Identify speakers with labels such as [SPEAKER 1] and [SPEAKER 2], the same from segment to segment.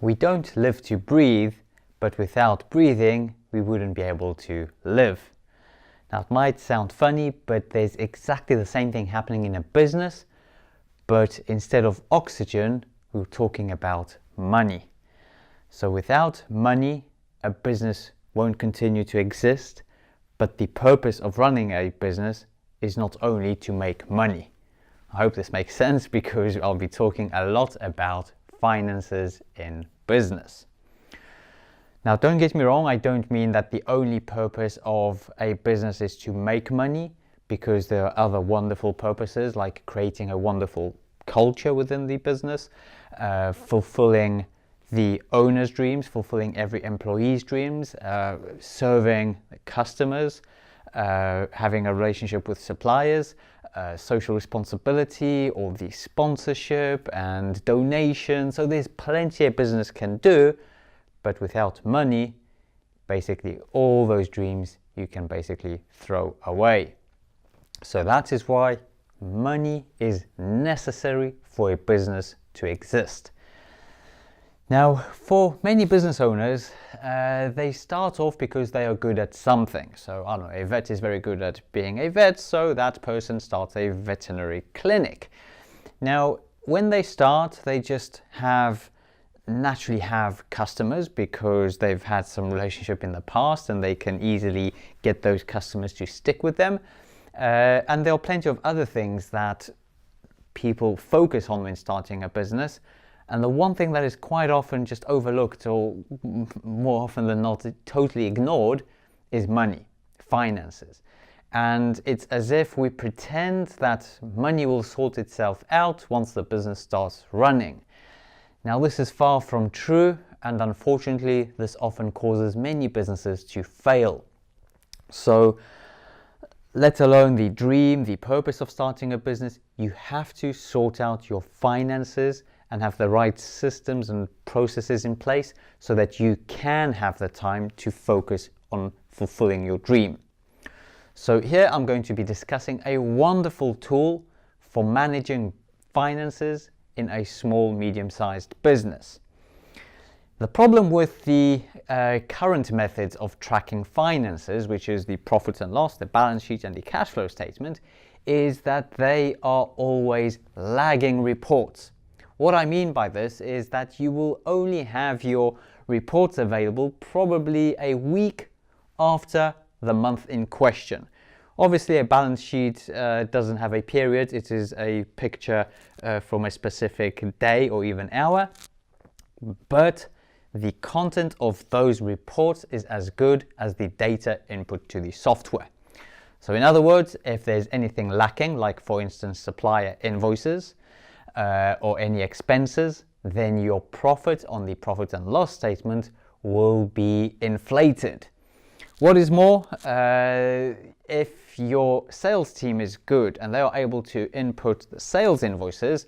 [SPEAKER 1] We don't live to breathe, but without breathing, we wouldn't be able to live. Now, it might sound funny, but there's exactly the same thing happening in a business, but instead of oxygen, we're talking about money. So without money, a business won't continue to exist, but the purpose of running a business is not only to make money. I hope this makes sense because I'll be talking a lot about finances in business. Now, don't get me wrong, I don't mean that the only purpose of a business is to make money, because there are other wonderful purposes like creating a wonderful culture within the business, fulfilling the owner's dreams, fulfilling every employee's dreams, serving customers, having a relationship with suppliers, social responsibility, or the sponsorship and donation. So there's plenty a business can do, but without money, basically all those dreams you can basically throw away. So that is why money is necessary for a business to exist. Now, for many business owners, they start off because they are good at something. So, I don't know, a vet is very good at being a vet, so that person starts a veterinary clinic. Now, when they start, they just naturally have customers because they've had some relationship in the past and they can easily get those customers to stick with them. And there are plenty of other things that people focus on when starting a business. And the one thing that is quite often just overlooked, or more often than not totally ignored, is money, finances. And it's as if we pretend that money will sort itself out once the business starts running. Now, this is far from true, and unfortunately, this often causes many businesses to fail. So, let alone the dream, the purpose of starting a business, you have to sort out your finances and have the right systems and processes in place so that you can have the time to focus on fulfilling your dream. So here I'm going to be discussing a wonderful tool for managing finances in a small, medium-sized business. The problem with the current methods of tracking finances, which is the profit and loss, the balance sheet and the cash flow statement, is that they are always lagging reports. What I mean by this is that you will only have your reports available probably a week after the month in question. Obviously, a balance sheet doesn't have a period. It is a picture from a specific day or even hour, but the content of those reports is as good as the data input to the software. So in other words, if there's anything lacking, like for instance supplier invoices or any expenses, then your profit on the profit and loss statement will be inflated. What is more, if your sales team is good and they are able to input the sales invoices,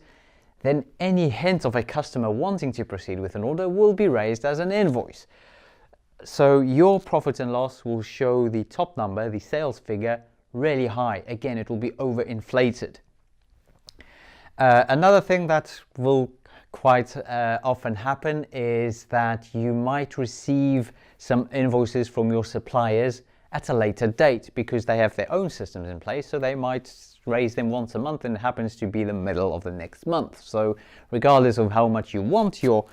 [SPEAKER 1] then any hint of a customer wanting to proceed with an order will be raised as an invoice. So your profit and loss will show the top number, the sales figure, really high. Again, it will be overinflated. Another thing that will quite often happen is that you might receive some invoices from your suppliers at a later date because they have their own systems in place, so they might raise them once a month and it happens to be the middle of the next month. So regardless of how much you want your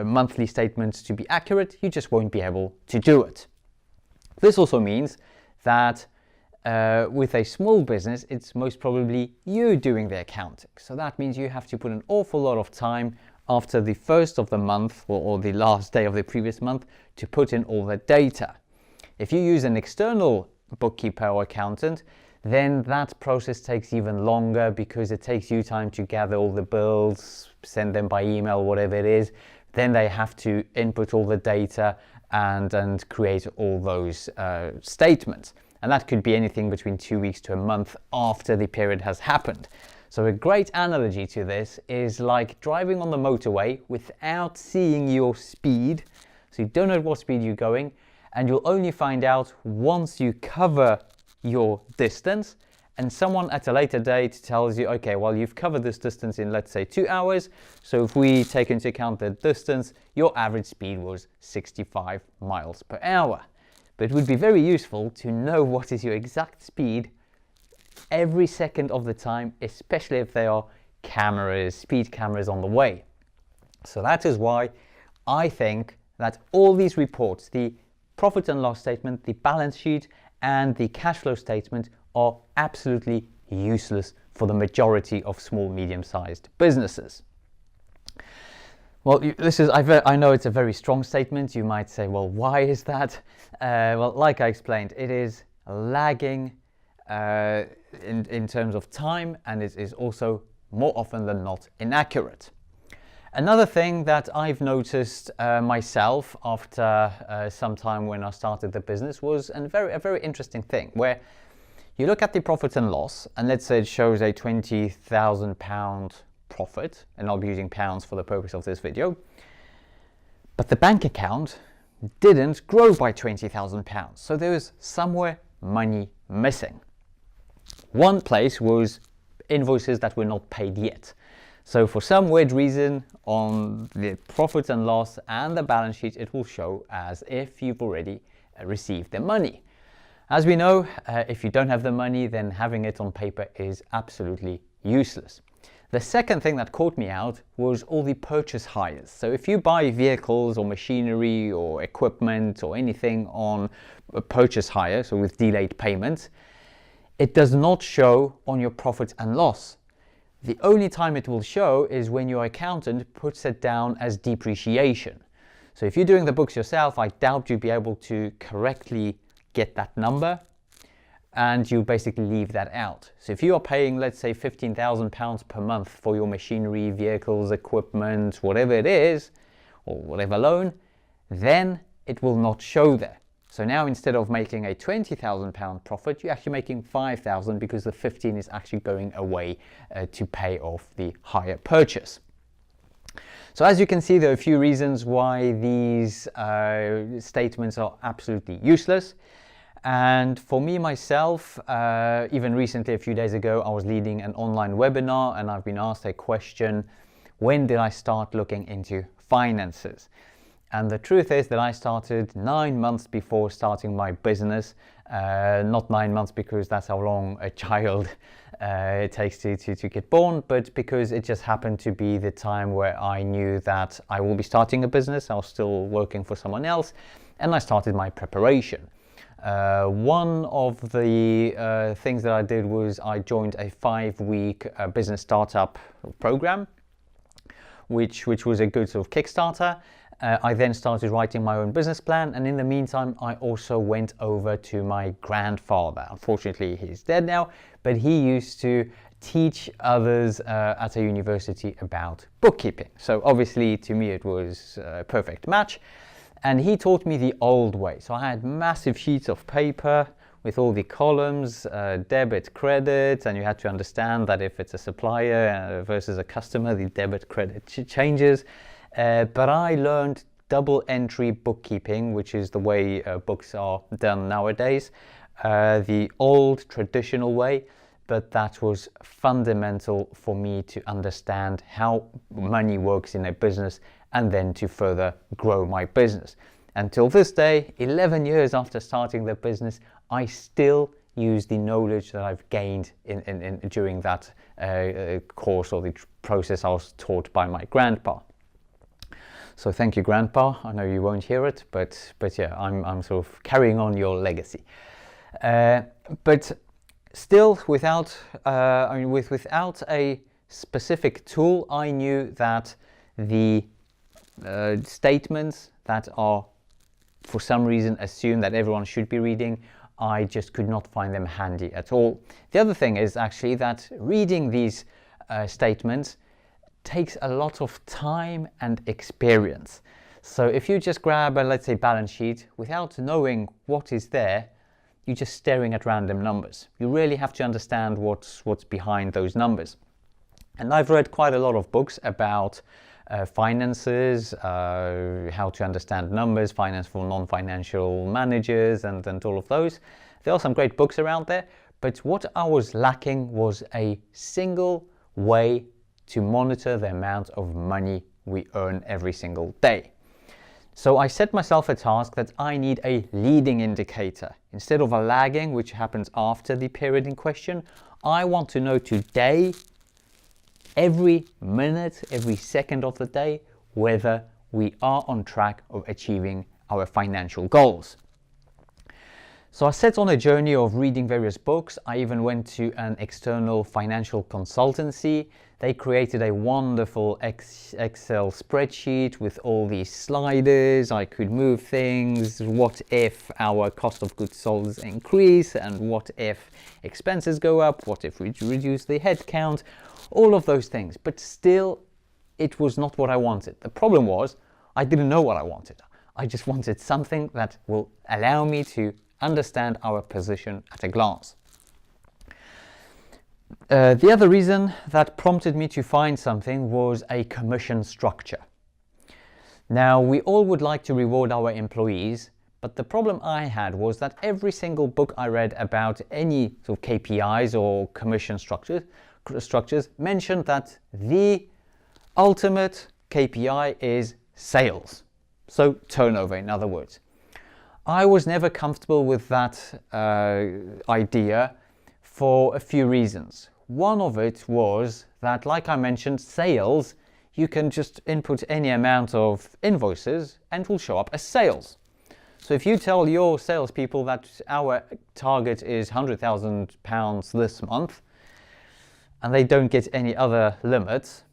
[SPEAKER 1] monthly statements to be accurate, you just won't be able to do it. This also means that with a small business, it's most probably you doing the accounting. So that means you have to put an awful lot of time after the first of the month or the last day of the previous month to put in all the data. If you use an external bookkeeper or accountant, then that process takes even longer because it takes you time to gather all the bills, send them by email, whatever it is. Then they have to input all the data and create all those statements. And that could be anything between 2 weeks to a month after the period has happened. So a great analogy to this is like driving on the motorway without seeing your speed. So you don't know at what speed you're going, and you'll only find out once you cover your distance and someone at a later date tells you, okay, well, you've covered this distance in, let's say, 2 hours. So if we take into account the distance, your average speed was 65 miles per hour. But it would be very useful to know what is your exact speed every second of the time, especially if there are cameras, speed cameras on the way. So that is why I think that all these reports, the profit and loss statement, the balance sheet, and the cash flow statement are absolutely useless for the majority of small, medium-sized businesses. Well, I know it's a very strong statement. You might say, well, why is that? Well, like I explained, it is lagging in terms of time, and it is also more often than not inaccurate. Another thing that I've noticed myself after some time when I started the business was a very interesting thing, where you look at the profit and loss, and let's say it shows a £20,000 profit, and I'll be using pounds for the purpose of this video, but the bank account didn't grow by £20,000. So there was somewhere money missing. One place was invoices that were not paid yet. So for some weird reason, on the profit and loss and the balance sheet, it will show as if you've already received the money. As we know, if you don't have the money, then having it on paper is absolutely useless. The second thing that caught me out was all the purchase hires. So if you buy vehicles or machinery or equipment or anything on a purchase hire, so with delayed payment, it does not show on your profit and loss. The only time it will show is when your accountant puts it down as depreciation. So if you're doing the books yourself, I doubt you'll be able to correctly get that number, and you basically leave that out. So if you are paying, let's say, £15,000 per month for your machinery, vehicles, equipment, whatever it is, or whatever loan, then it will not show there. So now instead of making a £20,000 profit, you're actually making 5,000 because the 15 is actually going away to pay off the hire purchase. So as you can see, there are a few reasons why these statements are absolutely useless. And for me myself, even recently, a few days ago, I was leading an online webinar and I've been asked a question: when did I start looking into finances? And the truth is that I started 9 months before starting my business. Not 9 months because that's how long a child it takes to get born, but because it just happened to be the time where I knew that I will be starting a business. I was still working for someone else, and I started my preparation. One of the things that I did was I joined a 5-week business startup program, which was a good sort of Kickstarter. I then started writing my own business plan, and in the meantime I also went over to my grandfather. Unfortunately, he's dead now, but he used to teach others at a university about bookkeeping. So obviously to me it was a perfect match. And he taught me the old way. So I had massive sheets of paper with all the columns, debit, credit, and you had to understand that if it's a supplier versus a customer, the debit credit changes. But I learned double entry bookkeeping, which is the way books are done nowadays, the old traditional way, but that was fundamental for me to understand how money works in a business and then to further grow my business. Until this day, 11 years after starting the business, I still use the knowledge that I've gained during that course or the process I was taught by my grandpa. So thank you, Grandpa. I know you won't hear it, but yeah, I'm sort of carrying on your legacy. But still, without a specific tool, I knew that the statements that are for some reason assumed that everyone should be reading, I just could not find them handy at all. The other thing is actually that reading these statements takes a lot of time and experience. So if you just grab a, let's say, balance sheet without knowing what is there, you're just staring at random numbers. You really have to understand what's behind those numbers. And I've read quite a lot of books about finances, how to understand numbers, finance for non-financial managers, and all of those. There are some great books around there, But what I was lacking was a single way to monitor the amount of money we earn every single day. So I set myself a task that I need a leading indicator. Instead of a lagging, which happens after the period in question, I want to know today, every minute, every second of the day, whether we are on track of achieving our financial goals. So I set on a journey of reading various books. I even went to an external financial consultancy. They created a wonderful Excel spreadsheet with all these sliders. I could move things. What if our cost of goods sold increase? And what if expenses go up? What if we reduce the headcount? All of those things. But still, it was not what I wanted. The problem was, I didn't know what I wanted. I just wanted something that will allow me to understand our position at a glance. The other reason that prompted me to find something was a commission structure. Now, we all would like to reward our employees, but the problem I had was that every single book I read about any sort of KPIs or commission structures mentioned that the ultimate KPI is sales. So turnover, in other words. I was never comfortable with that idea for a few reasons. One of it was that, like I mentioned, sales, you can just input any amount of invoices and it will show up as sales. So if you tell your salespeople that our target is £100,000 this month and they don't get any other limits,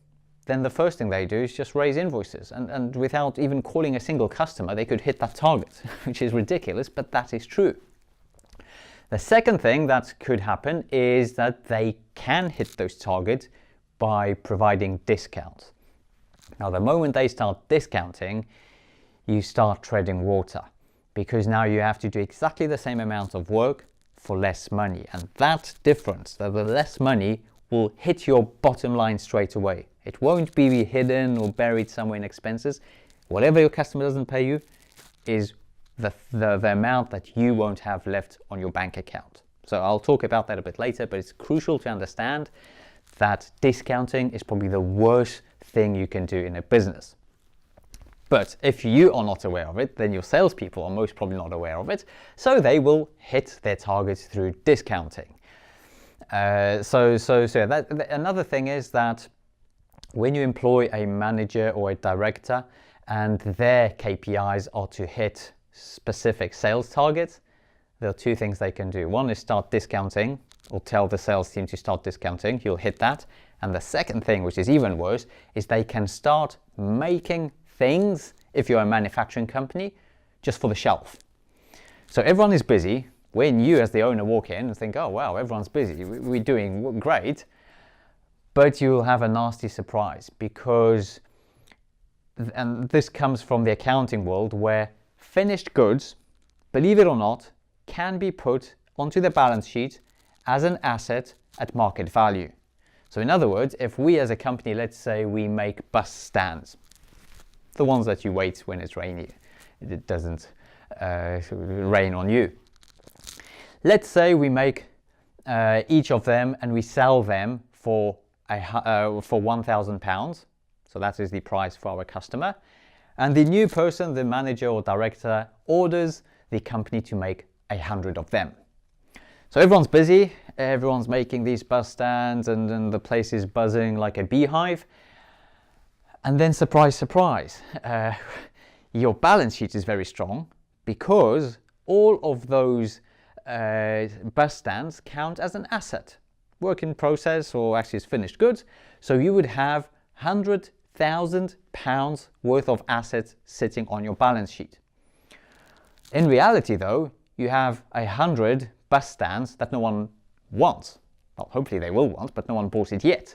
[SPEAKER 1] then the first thing they do is just raise invoices. And without even calling a single customer, they could hit that target, which is ridiculous, but that is true. The second thing that could happen is that they can hit those targets by providing discounts. Now, the moment they start discounting, you start treading water, because now you have to do exactly the same amount of work for less money. And that difference, the less money, will hit your bottom line straight away. It won't be hidden or buried somewhere in expenses. Whatever your customer doesn't pay you is the amount that you won't have left on your bank account. So I'll talk about that a bit later, but it's crucial to understand that discounting is probably the worst thing you can do in a business. But if you are not aware of it, then your salespeople are most probably not aware of it, so they will hit their targets through discounting. Another thing is that when you employ a manager or a director and their KPIs are to hit specific sales targets, there are two things they can do. One is start discounting, or tell the sales team to start discounting. You'll hit that. And the second thing, which is even worse, is they can start making things, if you're a manufacturing company, just for the shelf. So everyone is busy. When you as the owner walk in and think, oh wow, everyone's busy, we're doing great, but you'll have a nasty surprise, because, and this comes from the accounting world, where finished goods, believe it or not, can be put onto the balance sheet as an asset at market value. So in other words, if we as a company, let's say we make bus stands, the ones that you wait when it's rainy, it doesn't rain on you. Let's say we make each of them and we sell them for £1,000. So that is the price for our customer. And the new person, the manager or director, orders the company to make 100 of them. So everyone's busy, everyone's making these bus stands, and the place is buzzing like a beehive. And then surprise, surprise, your balance sheet is very strong, because all of those bus stands count as an asset, work in process, or actually it's finished goods. So you would have £100,000 worth of assets sitting on your balance sheet. In reality though, you have 100 bus stands that no one wants. Well, hopefully they will want, but no one bought it yet.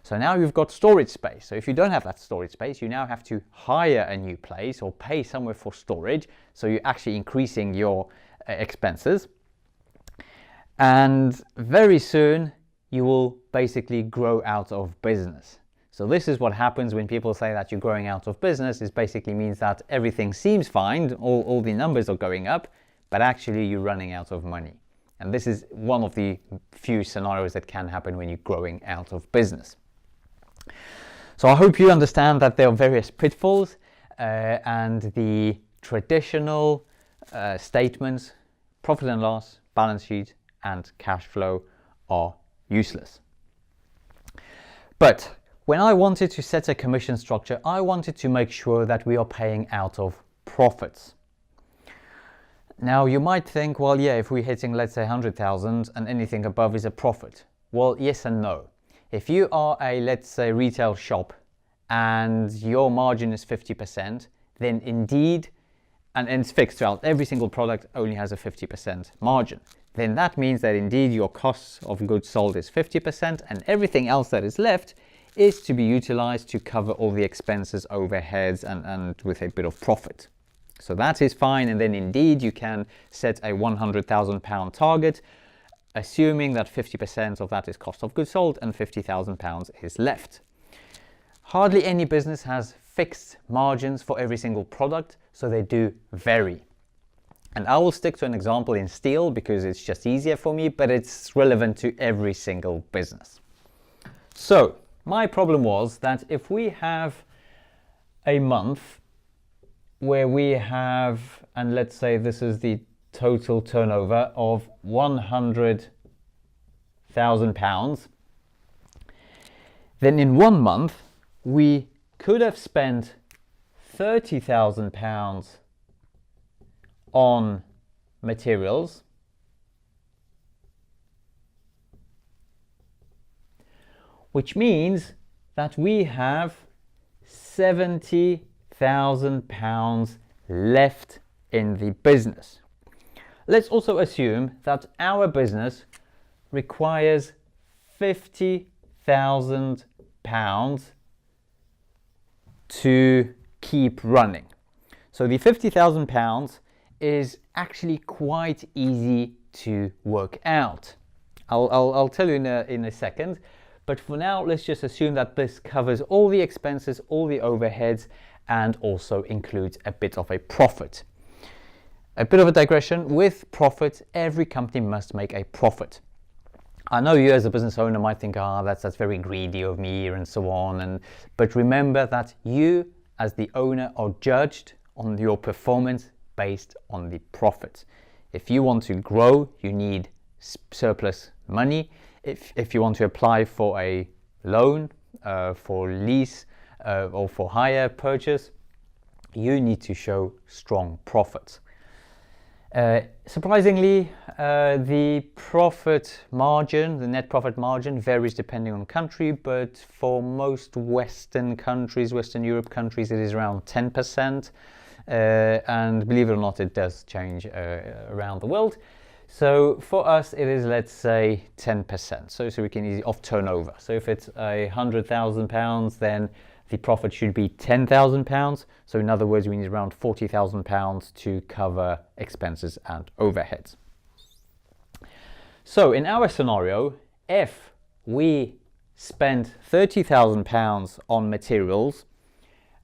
[SPEAKER 1] So now you've got storage space. So if you don't have that storage space, you now have to hire a new place or pay somewhere for storage. So you're actually increasing your expenses. And very soon you will basically grow out of business. So this is what happens when people say that you're growing out of business. It basically means that everything seems fine, all the numbers are going up, but actually you're running out of money. And this is one of the few scenarios that can happen when you're growing out of business. So I hope you understand that there are various pitfalls and the traditional statements, profit and loss, balance sheet, and cash flow are useless. But when I wanted to set a commission structure, I wanted to make sure that we are paying out of profits. Now you might think, well, yeah, if we're hitting, let's say 100,000 and anything above is a profit. Well, yes and no. If you are a, let's say, retail shop and your margin is 50%, then indeed, and it's fixed throughout, every single product only has a 50% margin. Then that means that indeed your costs of goods sold is 50% and everything else that is left is to be utilized to cover all the expenses, overheads, and with a bit of profit. So that is fine, and then indeed you can set a £100,000 target, assuming that 50% of that is cost of goods sold and £50,000 is left. Hardly any business has fixed margins for every single product, so they do vary. And I will stick to an example in steel because it's just easier for me, but it's relevant to every single business. So my problem was that if we have a month where we have, and let's say this is the total turnover of £100,000, then in 1 month we could have spent £30,000 on materials, which means that we have £70,000 left in the business. Let's also assume that our business requires £50,000 to keep running. So the £50,000 is actually quite easy to work out. I'll tell you in a second, but for now let's just assume that this covers all the expenses, all the overheads, and also includes a bit of a profit. A bit of a digression, with profit, every company must make a profit. I know you as a business owner might think, that's very greedy of me and so on, but remember that you as the owner are judged on your performance based on the profit. If you want to grow, you need surplus money. If you want to apply for a loan, for lease or for hire purchase, you need to show strong profits. Surprisingly, the profit margin, the net profit margin, varies depending on country, but for most Western countries, Western Europe countries, it is around 10%. And believe it or not, it does change around the world. So for us, it is, let's say, 10%. So we can easily off turnover. So if it's £100,000, then the profit should be £10,000. So in other words, we need around £40,000 to cover expenses and overheads. So in our scenario, if we spend £30,000 on materials,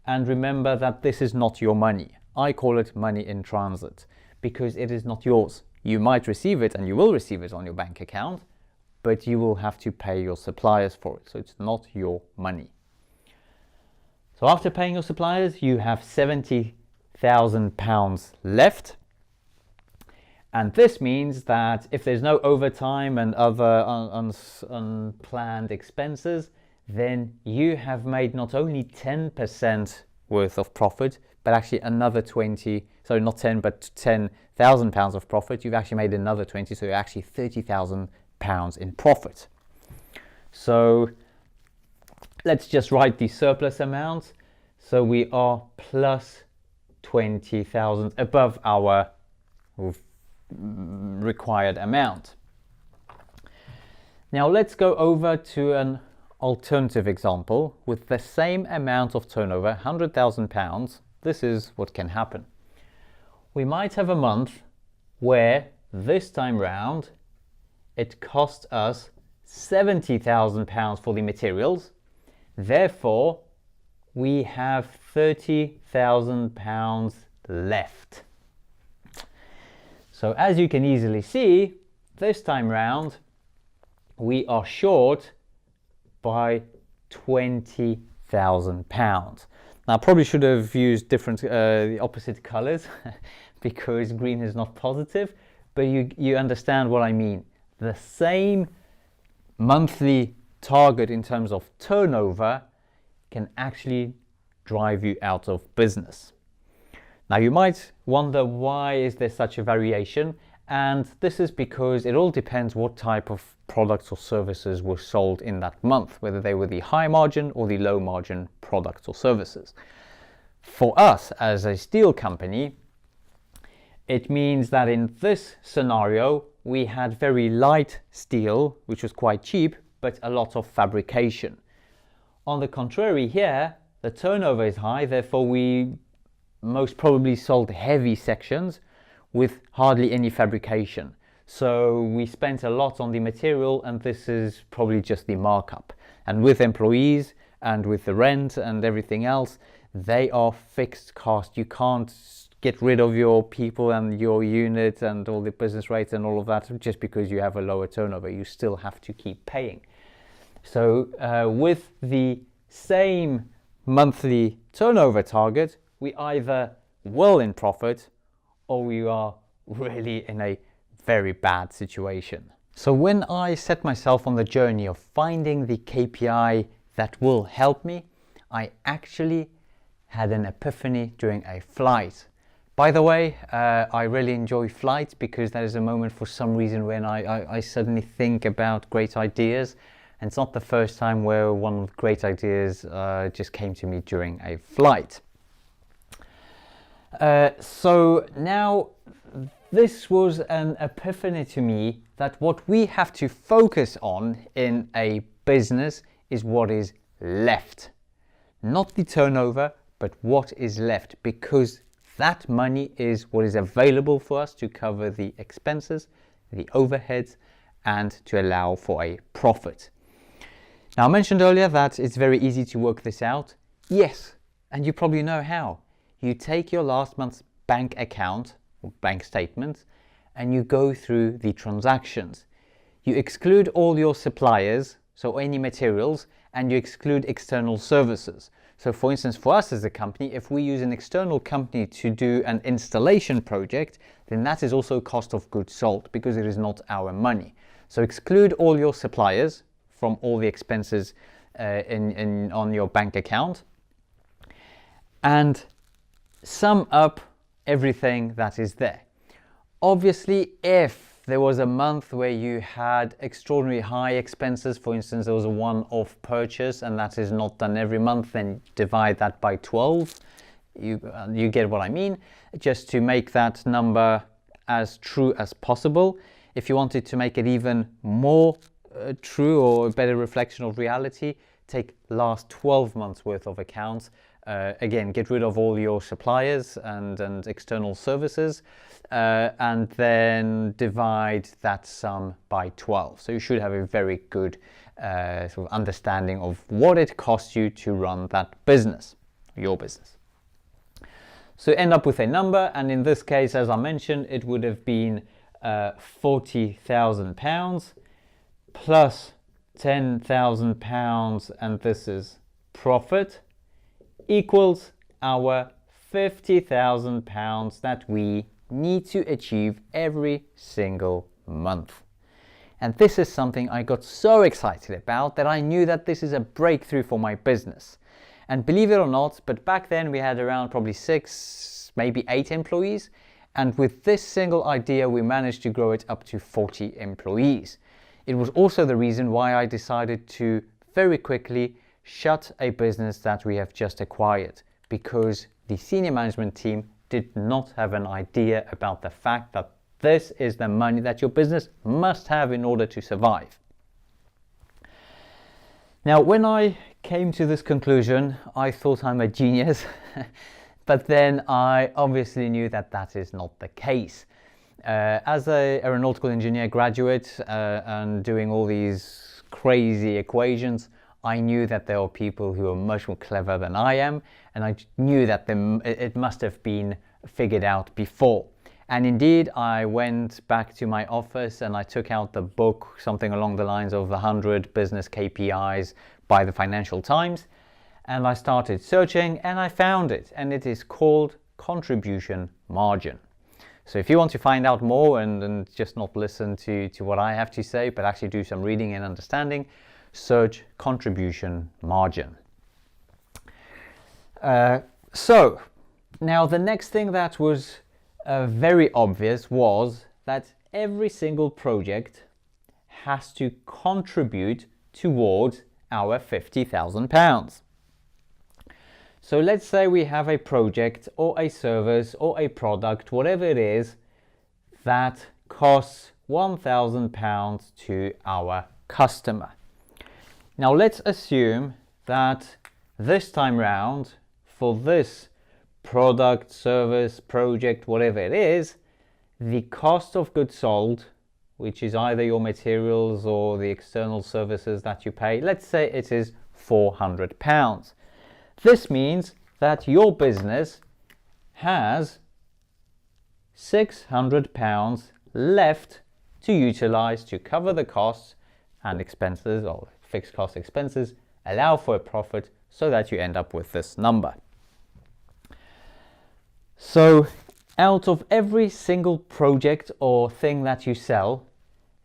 [SPEAKER 1] and remember that this is not your money. I call it money in transit because it is not yours. You might receive it and you will receive it on your bank account, but you will have to pay your suppliers for it. So it's not your money. So after paying your suppliers, you have £70,000 left. And this means that if there's no overtime and other unplanned expenses, then you have made not only 10% worth of profit, but actually another 20, so not 10, but £10,000 of profit. You've actually made another 20, so you're actually £30,000 in profit. So let's just write the surplus amount. So we are plus 20,000 above our required amount. Now let's go over to an alternative example with the same amount of turnover, £100,000. This is what can happen. We might have a month where this time round it cost us £70,000 for the materials. Therefore, we have £30,000 left. So as you can easily see, this time round, we are short by £20,000. Now, I probably should have used different, the opposite colors because green is not positive, but you understand what I mean. The same monthly target in terms of turnover can actually drive you out of business. Now, you might wonder, why is there such a variation? And this is because it all depends what type of products or services were sold in that month, whether they were the high margin or the low margin products or services. For us as a steel company, it means that in this scenario, we had very light steel, which was quite cheap, but a lot of fabrication. On the contrary here, the turnover is high, therefore we most probably sold heavy sections with hardly any fabrication. So we spent a lot on the material, and this is probably just the markup. And with employees and with the rent and everything else, they are fixed cost. You can't get rid of your people and your unit and all the business rates and all of that just because you have a lower turnover. You still have to keep paying. So with the same monthly turnover target, we either well in profit or we are really in a very bad situation. So when I set myself on the journey of finding the KPI that will help me, I actually had an epiphany during a flight. By the way, I really enjoy flights because that is a moment for some reason when I suddenly think about great ideas. And it's not the first time where one of the great ideas just came to me during a flight. So now this was an epiphany to me that what we have to focus on in a business is what is left. Not the turnover, but what is left, because that money is what is available for us to cover the expenses, the overheads, and to allow for a profit. Now, I mentioned earlier that it's very easy to work this out. Yes, and you probably know how. You take your last month's bank account or bank statement and you go through the transactions. You exclude all your suppliers, so any materials, and you exclude external services. So for instance, for us as a company, if we use an external company to do an installation project, then that is also cost of goods sold because it is not our money. So exclude all your suppliers from all the expenses on your bank account and sum up everything that is there. Obviously, if there was a month where you had extraordinarily high expenses, for instance, there was a one-off purchase and that is not done every month, then divide that by 12. You get what I mean, just to make that number as true as possible. If you wanted to make it even more true or a better reflection of reality, take last 12 months worth of accounts. Again, get rid of all your suppliers and external services, and then divide that sum by 12. So you should have a very good sort of understanding of what it costs you to run that business, your business. So end up with a number, and in this case, as I mentioned, it would have been £40,000 plus £10,000, and this is profit, equals our £50,000 that we need to achieve every single month. And this is something I got so excited about that I knew that this is a breakthrough for my business. And believe it or not, but back then we had around probably 6, maybe 8 employees. And with this single idea, we managed to grow it up to 40 employees. It was also the reason why I decided to very quickly shut a business that we have just acquired, because the senior management team did not have an idea about the fact that this is the money that your business must have in order to survive. Now, when I came to this conclusion, I thought I'm a genius, but then I obviously knew that that is not the case. As an aeronautical engineer graduate and doing all these crazy equations, I knew that there were people who were much more clever than I am, and I knew that it must have been figured out before. And indeed, I went back to my office and I took out the book, something along the lines of the 100 business KPIs by the Financial Times. And I started searching and I found it. And it is called contribution margin. So if you want to find out more and just not listen to what I have to say, but actually do some reading and understanding, search contribution margin. So now the next thing that was very obvious was that every single project has to contribute towards our £50,000. So let's say we have a project or a service or a product, whatever it is, that costs £1,000 to our customer. Now let's assume that this time round, for this product, service, project, whatever it is, the cost of goods sold, which is either your materials or the external services that you pay, let's say it is £400. This means that your business has £600 left to utilize to cover the costs and expenses, or fixed cost expenses, allow for a profit, so that you end up with this number. So out of every single project or thing that you sell,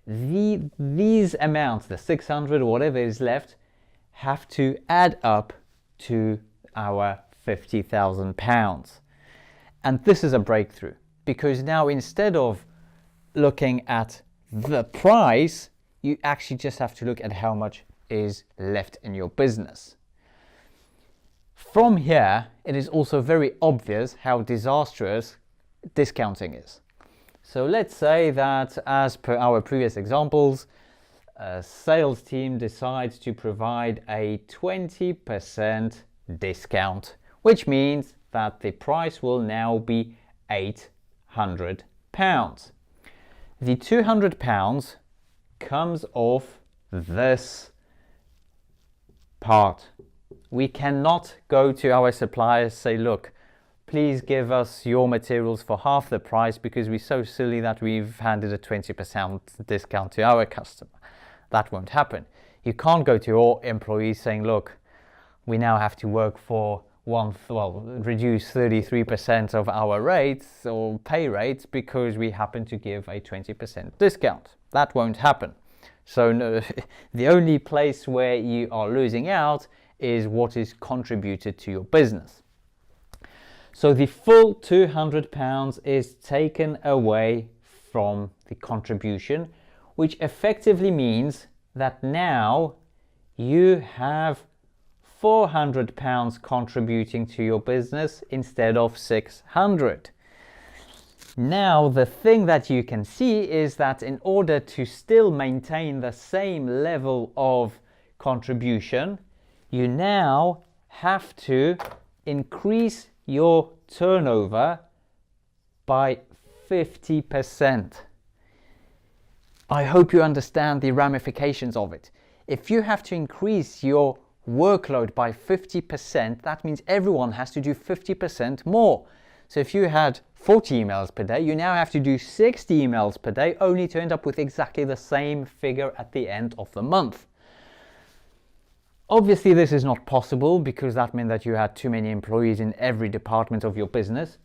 [SPEAKER 1] these amounts, the 600 or whatever is left, have to add up to our £50,000. And this is a breakthrough, because now instead of looking at the price, you actually just have to look at how much is left in your business. From here, it is also very obvious how disastrous discounting is. So let's say that, as per our previous examples, a sales team decides to provide a 20% discount, which means that the price will now be £800. The £200 comes off this part. We cannot go to our suppliers, say, look, please give us your materials for half the price because we're so silly that we've handed a 20% discount to our customer. That won't happen. You can't go to your employees saying, look, we now have to work for reduce 33% of our rates or pay rates because we happen to give a 20% discount. That won't happen. So no, the only place where you are losing out is what is contributed to your business. So the full £200 is taken away from the contribution, which effectively means that now you have £400 contributing to your business instead of 600. Now the thing that you can see is that in order to still maintain the same level of contribution, you now have to increase your turnover by 50%. I hope you understand the ramifications of it. If you have to increase your workload by 50%, that means everyone has to do 50% more. So if you had 40 emails per day, you now have to do 60 emails per day, only to end up with exactly the same figure at the end of the month. Obviously, this is not possible because that meant that you had too many employees in every department of your business.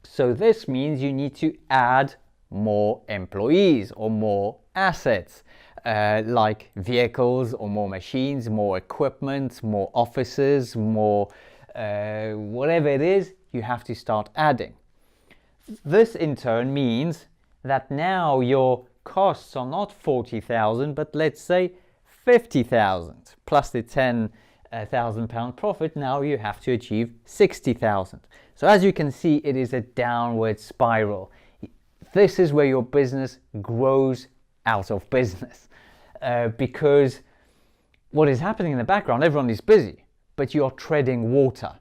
[SPEAKER 1] So this means you need to add more employees or more assets, like vehicles or more machines, more equipment, more offices, more whatever it is, you have to start adding. This in turn means that now your costs are not 40,000, but let's say 50,000 plus the £10,000 profit. Now you have to achieve 60,000. So as you can see, it is a downward spiral. This is where your business grows out of business, because what is happening in the background, everyone is busy, but you're treading water.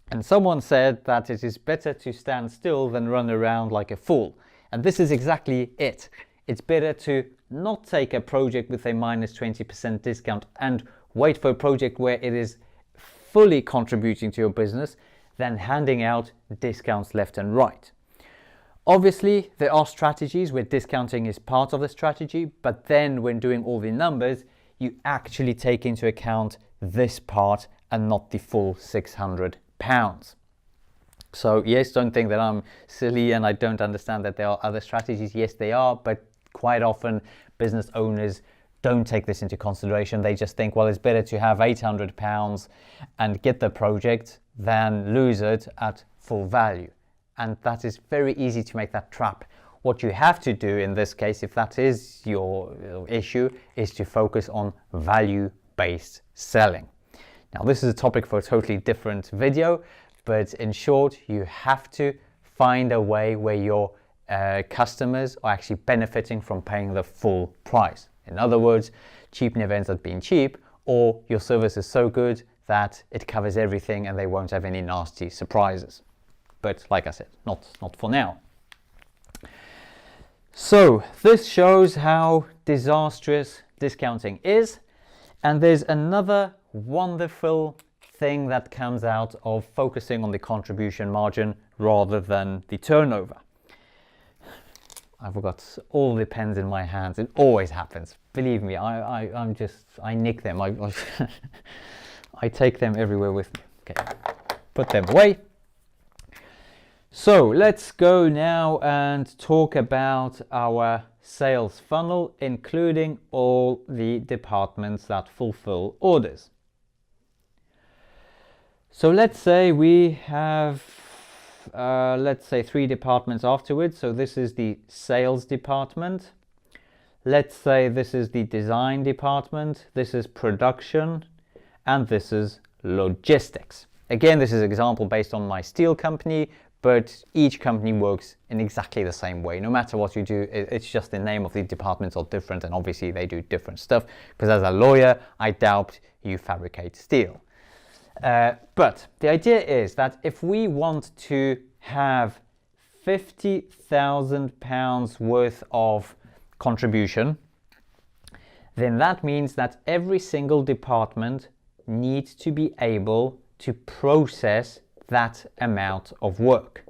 [SPEAKER 1] And someone said that it is better to stand still than run around like a fool. And this is exactly it. It's better to not take a project with a minus 20% discount and wait for a project where it is fully contributing to your business than handing out discounts left and right. Obviously, there are strategies where discounting is part of the strategy, but then when doing all the numbers, you actually take into account this part and not the full £600. So yes, don't think that I'm silly and I don't understand that there are other strategies. Yes, they are, but quite often business owners don't take this into consideration. They just think, well, it's better to have £800 and get the project than lose it at full value. And that is very easy to make that trap. What you have to do in this case, if that is your issue, is to focus on value-based selling. Now, this is a topic for a totally different video, but in short, you have to find a way where your customers are actually benefiting from paying the full price. In other words, cheap events at being cheap, or your service is so good that it covers everything and they won't have any nasty surprises. But like I said, not for now. So this shows how disastrous discounting is. And there's another wonderful thing that comes out of focusing on the contribution margin rather than the turnover. I forgot all the pens in my hands. It always happens. Believe me, I nick them. I take them everywhere with me. Okay, put them away. So let's go now and talk about our sales funnel, including all the departments that fulfill orders. So let's say we have, let's say 3 departments afterwards. So this is the sales department. Let's say this is the design department. This is production, and this is logistics. Again, this is an example based on my steel company, but each company works in exactly the same way. No matter what you do, it's just the name of the departments are different, and obviously they do different stuff, because as a lawyer, I doubt you fabricate steel. But the idea is that if we want to have £50,000 worth of contribution, then that means that every single department needs to be able to process that amount of work.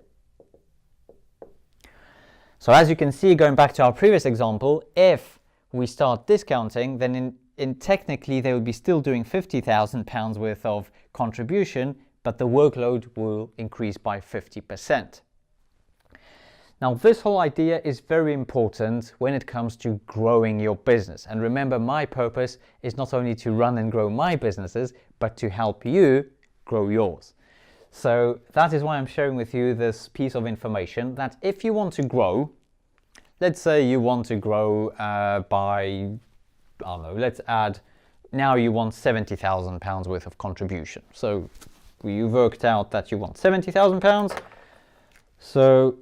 [SPEAKER 1] So as you can see, going back to our previous example, if we start discounting, then in technically they will be still doing £50,000 worth of contribution, but the workload will increase by 50%. Now, this whole idea is very important when it comes to growing your business. And remember, my purpose is not only to run and grow my businesses, but to help you grow yours. So that is why I'm sharing with you this piece of information, that if you want to grow, let's say you want to grow by, I don't know, let's add, now you want £70,000 worth of contribution. So you worked out that you want £70,000. So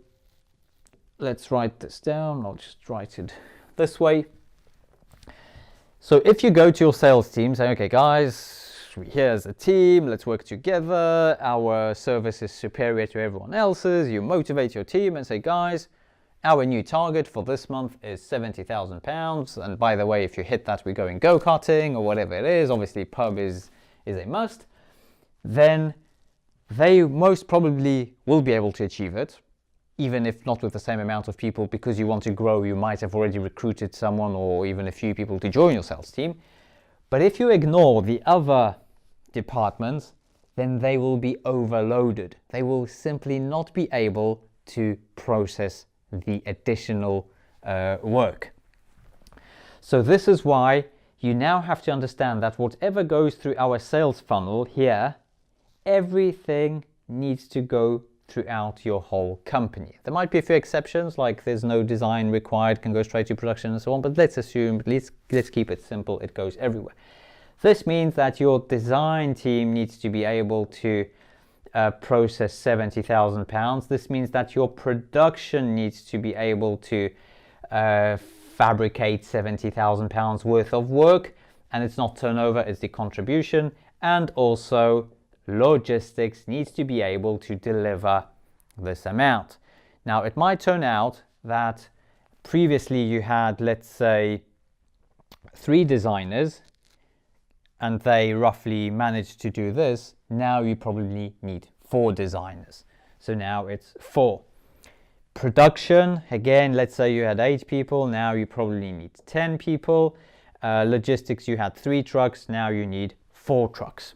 [SPEAKER 1] let's write this down. I'll just write it this way. So if you go to your sales team, say, okay, guys, here's a team, let's work together. Our service is superior to everyone else's. You motivate your team and say, guys, our new target for this month is £70,000. And by the way, if you hit that, we're going go-karting or whatever it is. Obviously, pub is a must. Then they most probably will be able to achieve it, even if not with the same amount of people, because you want to grow. You might have already recruited someone or even a few people to join your sales team. But if you ignore the other departments, then they will be overloaded. They will simply not be able to process the additional work. So this is why you now have to understand that whatever goes through our sales funnel here, everything needs to go throughout your whole company. There might be a few exceptions, like there's no design required, can go straight to production and so on, but let's assume, let's keep it simple, it goes everywhere. This means that your design team needs to be able to process £70,000. This means that your production needs to be able to fabricate £70,000 worth of work, and it's not turnover, it's the contribution. And also logistics needs to be able to deliver this amount. Now, it might turn out that previously you had, let's say, 3 designers and they roughly managed to do this. Now you probably need 4 designers. So now it's 4. Production, again, let's say you had 8 people, now you probably need 10 people. Logistics, you had 3 trucks, now you need 4 trucks.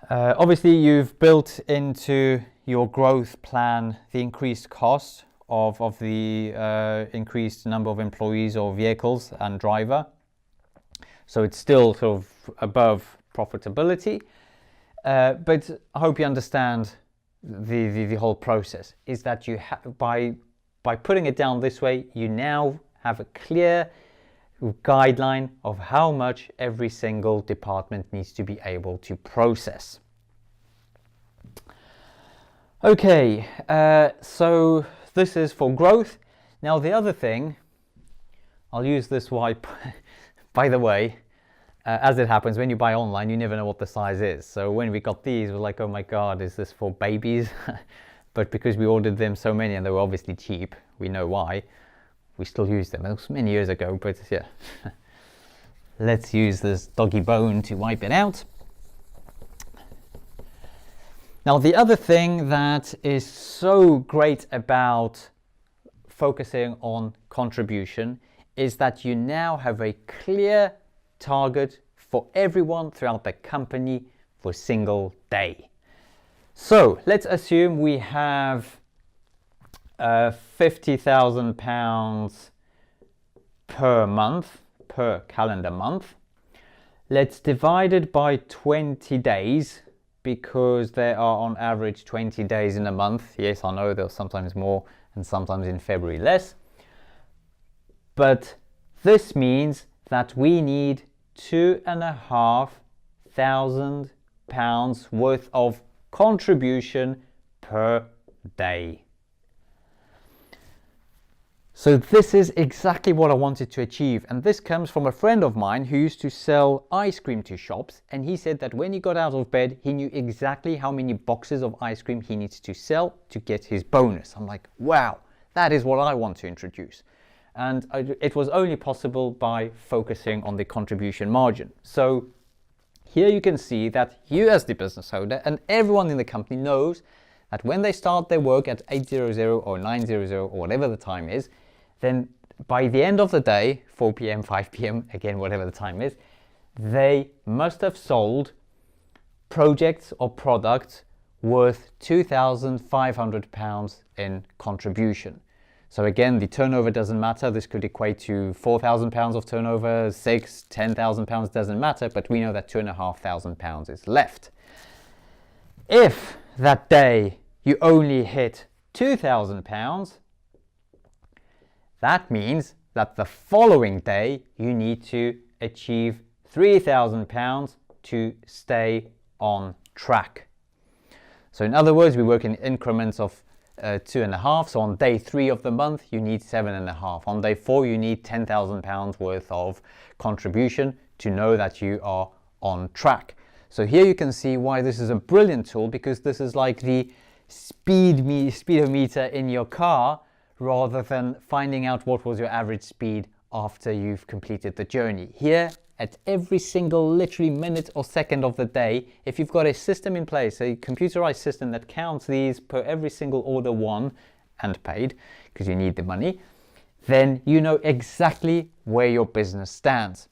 [SPEAKER 1] Obviously, you've built into your growth plan the increased cost of the increased number of employees or vehicles and driver. So it's still sort of above profitability. But I hope you understand the whole process is that you by putting it down this way, you now have a clear guideline of how much every single department needs to be able to process. Okay, so this is for growth. Now the other thing, I'll use this wipe. By the way, as it happens, when you buy online, you never know what the size is. So when we got these, we're like, oh my God, is this for babies? But because we ordered them so many and they were obviously cheap, we know why, we still use them. It was many years ago, but yeah. Let's use this doggy bone to wipe it out. Now, the other thing that is so great about focusing on contribution is that you now have a clear target for everyone throughout the company for a single day. So let's assume we have £50,000 per month, per calendar month. Let's divide it by 20 days because there are on average 20 days in a month. Yes, I know there's sometimes more and sometimes in February less. But this means that we need £2,500 worth of contribution per day. So this is exactly what I wanted to achieve, and this comes from a friend of mine who used to sell ice cream to shops, and he said that when he got out of bed he knew exactly how many boxes of ice cream he needs to sell to get his bonus. I'm like, wow, that is what I want to introduce. And it was only possible by focusing on the contribution margin. So here you can see that you as the business owner and everyone in the company knows that when they start their work at 8:00 or 9:00 or whatever the time is, then by the end of the day, 4 p.m., 5 p.m., again, whatever the time is, they must have sold projects or products worth £2,500 in contribution. So again, the turnover doesn't matter. This could equate to £4,000 of turnover, £10,000 doesn't matter, but we know that £2,500 is left. If that day you only hit £2,000, that means that the following day you need to achieve £3,000 to stay on track. So in other words, we work in increments of 2.5. So on day 3 of the month, you need 7.5. On day 4, you need £10,000 worth of contribution to know that you are on track. So here you can see why this is a brilliant tool, because this is like the speedometer in your car, rather than finding out what was your average speed after you've completed the journey. Here, at every single literally minute or second of the day, if you've got a system in place, a computerized system that counts these per every single order won and paid, because you need the money, then you know exactly where your business stands.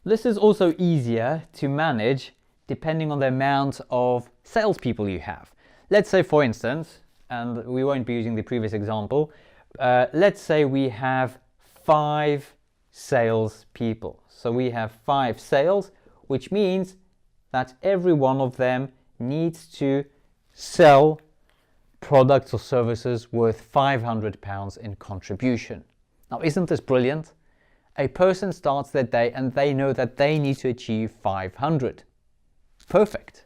[SPEAKER 1] This is also easier to manage depending on the amount of salespeople you have. Let's say, for instance, and we won't be using the previous example, let's say we have 5 sales people. So we have 5 sales, which means that every one of them needs to sell products or services worth £500 in contribution. Now, isn't this brilliant? A person starts their day and they know that they need to achieve 500. Perfect.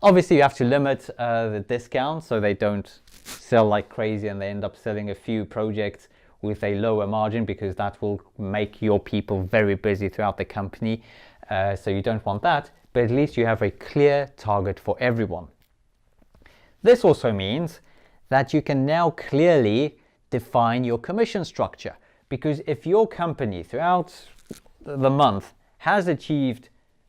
[SPEAKER 1] Obviously, you have to limit the discount so they don't sell like crazy and they end up selling a few projects with a lower margin, because that will make your people very busy throughout the company. So you don't want that, but at least you have a clear target for everyone. This also means that you can now clearly define your commission structure, because if your company throughout the month has achieved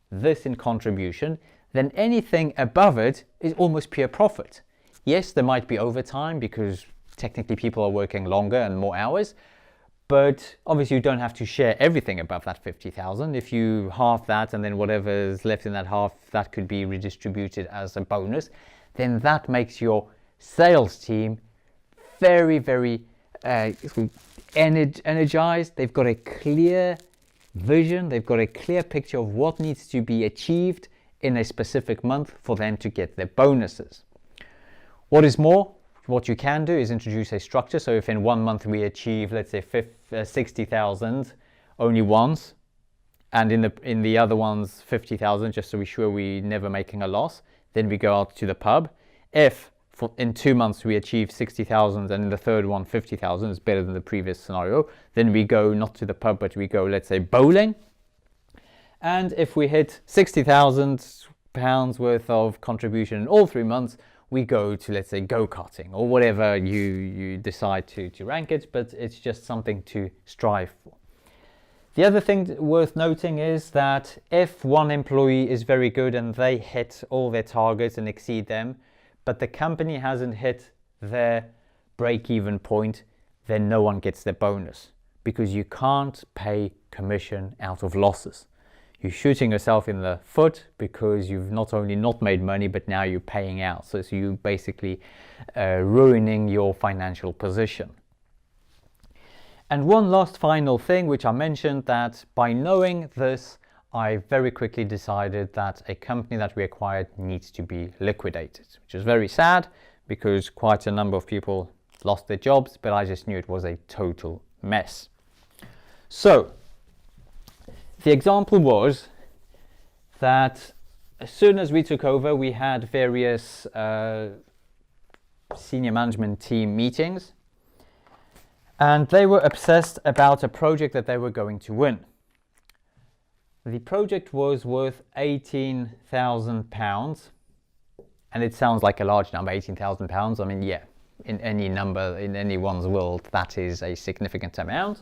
[SPEAKER 1] this in contribution, then anything above it is almost pure profit. Yes, there might be overtime because technically people are working longer and more hours, but obviously you don't have to share everything above that 50,000. If you half that and then whatever's left in that half, that could be redistributed as a bonus, then that makes your sales team very, very energized. They've got a clear vision, they've got a clear picture of what needs to be achieved in a specific month for them to get their bonuses. What is more, what you can do is introduce a structure. So if in 1 month we achieve, let's say 60,000 only once, and in the other ones 50,000, just so we're sure we're never making a loss, then we go out to the pub. If in 2 months we achieve 60,000 and in the third one 50,000, is better than the previous scenario, then we go not to the pub, but we go, let's say, bowling. And if we hit £60,000 worth of contribution in all 3 months, we go to, let's say, go-karting or whatever you decide to rank it, but it's just something to strive for. The other thing worth noting is that if one employee is very good and they hit all their targets and exceed them, but the company hasn't hit their break-even point, then no one gets their bonus, because you can't pay commission out of losses. You're shooting yourself in the foot because you've not only not made money, but now you're paying out. So you're basically ruining your financial position. And one last final thing, which I mentioned, that by knowing this, I very quickly decided that a company that we acquired needs to be liquidated, which is very sad because quite a number of people lost their jobs, but I just knew it was a total mess. So the example was that as soon as we took over, we had various senior management team meetings, and they were obsessed about a project that they were going to win. The project was worth £18,000, and it sounds like a large number, £18,000. I mean, yeah, in any number, in anyone's world, that is a significant amount.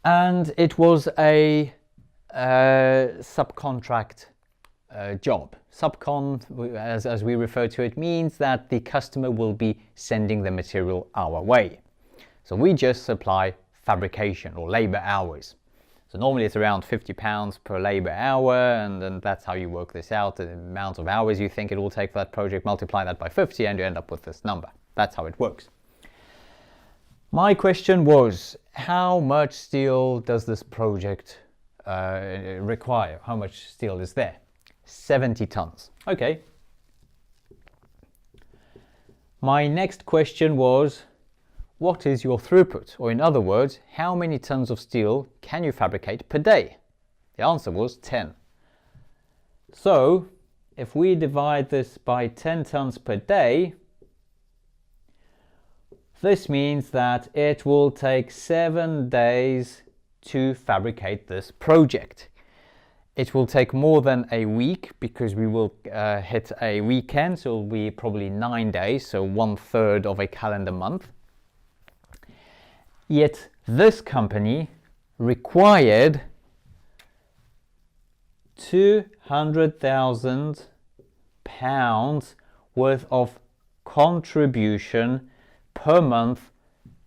[SPEAKER 1] And it was a subcontract job. Subcon, as we refer to it, means that the customer will be sending the material our way. So we just supply fabrication or labor hours. So normally it's around £50 per labor hour, and then that's how you work this out. The amount of hours you think it will take for that project, multiply that by 50 and you end up with this number. That's how it works. My question was, how much steel does this project require? How much steel is there? 70 tons. Okay. My next question was, what is your throughput? Or in other words, how many tons of steel can you fabricate per day? The answer was 10. So if we divide this by 10 tons per day, this means that it will take 7 days to fabricate this project. It will take more than a week because we will hit a weekend, so it will be probably 9 days, so 1/3 of a calendar month. Yet this company required £200,000 worth of contribution per month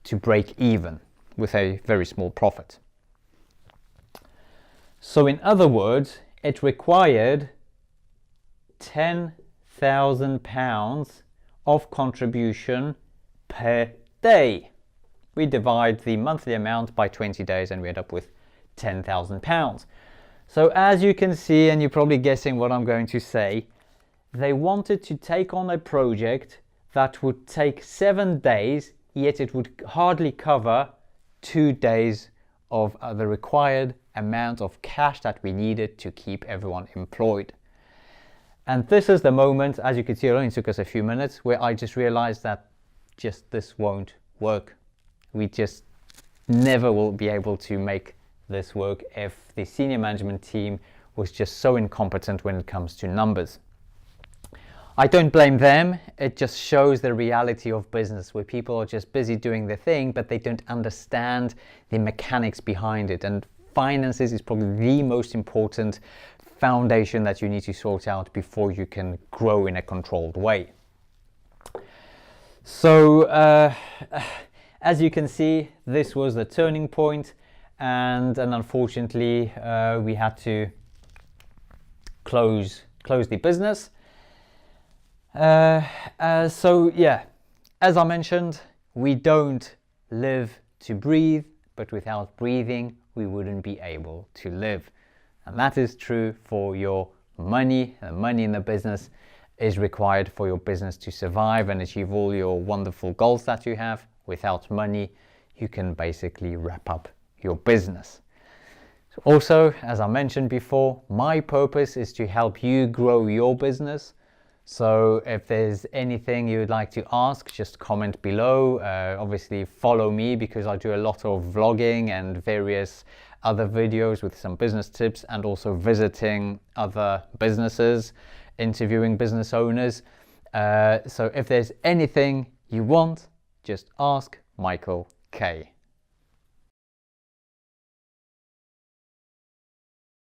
[SPEAKER 1] to break even with a very small profit. So in other words, it required £10,000 of contribution per day. We divide the monthly amount by 20 days and we end up with £10,000. So as you can see, and you're probably guessing what I'm going to say, they wanted to take on a project that would take 7 days, yet it would hardly cover 2 days of the required amount of cash that we needed to keep everyone employed. And this is the moment, as you can see, it only took us a few minutes, where I just realized that this won't work. We just never will be able to make this work if the senior management team was just so incompetent when it comes to numbers. I don't blame them. It just shows the reality of business, where people are just busy doing their thing, but they don't understand the mechanics behind it. And finances is probably the most important foundation that you need to sort out before you can grow in a controlled way. So as you can see, this was the turning point, and unfortunately we had to close the business. So yeah, as I mentioned, we don't live to breathe, but without breathing we wouldn't be able to live. And that is true for your money. The money in the business is required for your business to survive and achieve all your wonderful goals that you have. Without money, you can basically wrap up your business. Also, as I mentioned before, my purpose is to help you grow your business. So if there's anything you would like to ask, just comment below. Obviously follow me, because I do a lot of vlogging and various other videos with some business tips, and also visiting other businesses, interviewing business owners. So if there's anything you want, just ask Michael K.